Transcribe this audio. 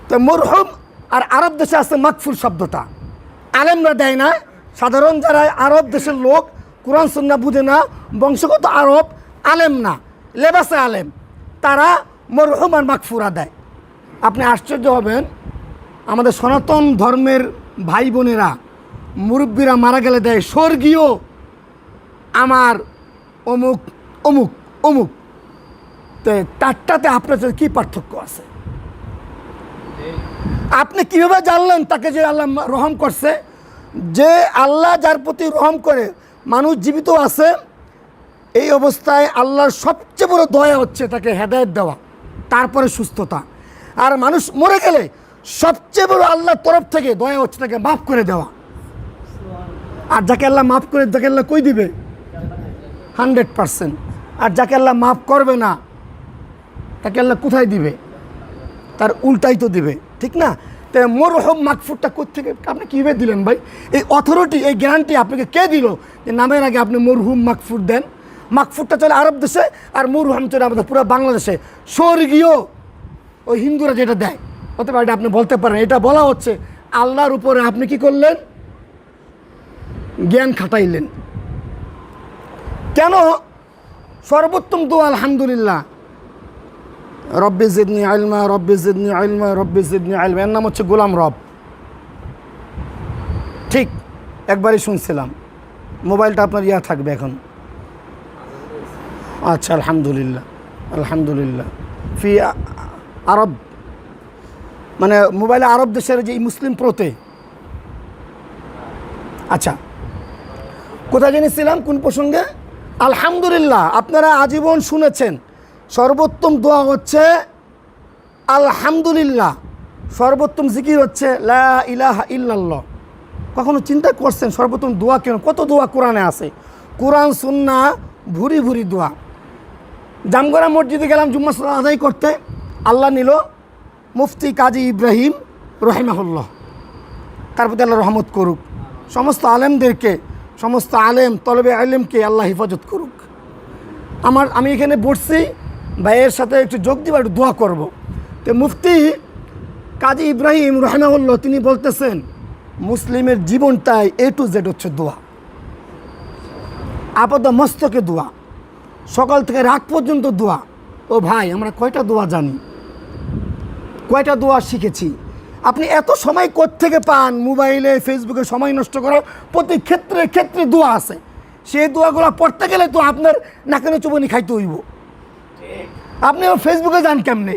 তো মরহুম আর আরব দেশে আছে মাগফুর শব্দটা, আলেমরা দেয় না। সাধারণ যারা আরব দেশের লোক, কোরআন সুন্নাহ বুঝে না, বংশগত আরব, আলেম না, লেবাসে আলেম, তারা মরহুম আর মাগফুরা দেয়। আপনি আশ্চর্য হবেন, আমাদের সনাতন ধর্মের ভাই বোনেরা মুরব্বীরা মারা গেলে দেয় স্বর্গীয় আমার অমুক অমুক অমুক। তো তারটাতে আপনার সাথে কী পার্থক্য আছে? আপনি কীভাবে জানলেন তাকে যে আল্লাহ রহম করছে? যে আল্লাহ যার প্রতি রহম করে, মানুষ জীবিত আছে এই অবস্থায় আল্লাহর সবচেয়ে বড় দয়া হচ্ছে তাকে হেদায়েত দেওয়া, তারপরে সুস্থতা। আর মানুষ মরে গেলে সবচেয়ে বড় আল্লাহর তরফ থেকে দয়া হচ্ছে তাকে মাফ করে দেওয়া। আর যাকে আল্লাহ মাফ করে, যাকে আল্লাহ কই দিবে 100%। আর যাকে আল্লাহ মাফ করবে না তাকে আল্লাহ কোথায় দিবে? তার উল্টাই তো দিবে, ঠিক না? তাই মরহুম মাগফুরটা কোত্থেকে আপনি কীভাবে দিলেন ভাই? এই অথরিটি, এই গ্যারান্টি আপনাকে কে দিল যে নামের আগে আপনি মরহুম মাগফুর দেন? মাগফুরটা চলে আরব দেশে, আর মরহুম চলে আমাদের পুরো বাংলাদেশে। স্বর্গীয় ওই হিন্দুরা যেটা দেয়, হতে পারে আপনি বলতে পারেন এটা বলা হচ্ছে আল্লাহর উপরে আপনি কি করলেন? জ্ঞান খাটাইলেন। কেন? সর্বোত্তম দোয়া আলহামদুলিল্লাহ, রব্বি জিদনি ইলমা, রব্বি জিদনি ইলমা, রব্বি জিদনি ইলমা। এর নাম হচ্ছে গোলাম রব। ঠিক একবারই শুনছিলাম। মোবাইলটা আপনার ইয়া থাকবে এখন। আচ্ছা, আলহামদুলিল্লাহ, আলহামদুলিল্লাহ। ফি আরব, মানে মোবাইলে আরব দেশের যে মুসলিম প্রতে। আচ্ছা, কোথায় জেনেছিলাম, কোন প্রসঙ্গে? আলহামদুলিল্লাহ। আপনারা আজীবন শুনেছেন সর্বোত্তম দোয়া হচ্ছে আলহামদুলিল্লাহ, সর্বোত্তম জিকির হচ্ছে লা ইলাহা ইল্লাল্লাহ। কখনো চিন্তা করছেন সর্বোত্তম দোয়া কেন? কত দোয়া কোরআনে আছে, কোরআন সুন্নাহ ভুরি ভুরি দোয়া। জামগড়া মসজিদে গেলাম জুম্মা সালাত আদায় করতে, আল্লাহ নিল মুফতি কাজী ইব্রাহিম রহিমাহুল্লাহ, তার প্রতি আল্লাহ রহমত করুক। সমস্ত আলেমদেরকে, সমস্ত আলেম তলবে আলেমকে আল্লাহ হেফাজত করুক। আমি এখানে বসছি, ভাইয়ের সাথে একটু যোগ দিব, একটু দোয়া করব। তো মুফতি কাজী ইব্রাহিম রহিমাহুল্লাহ তিনি বলতেছেন মুসলিমের জীবনটাই A to Z হচ্ছে দোয়া, আপাত মস্তকে দোয়া, সকাল থেকে রাত পর্যন্ত দোয়া। ও ভাই, আমরা কয়টা দোয়া জানি, কয়টা দোয়া শিখেছি? আপনি এত সময় কোত্থেকে পান? মোবাইলে ফেসবুকে সময় নষ্ট করা, প্রতি ক্ষেত্রে ক্ষেত্রে দোয়া আছে। সেই দোয়াগুলো পড়তে গেলে তো আপনার নাকানে চুবনি খাইতে হইব। আপনি ফেসবুকে যান কেমনে?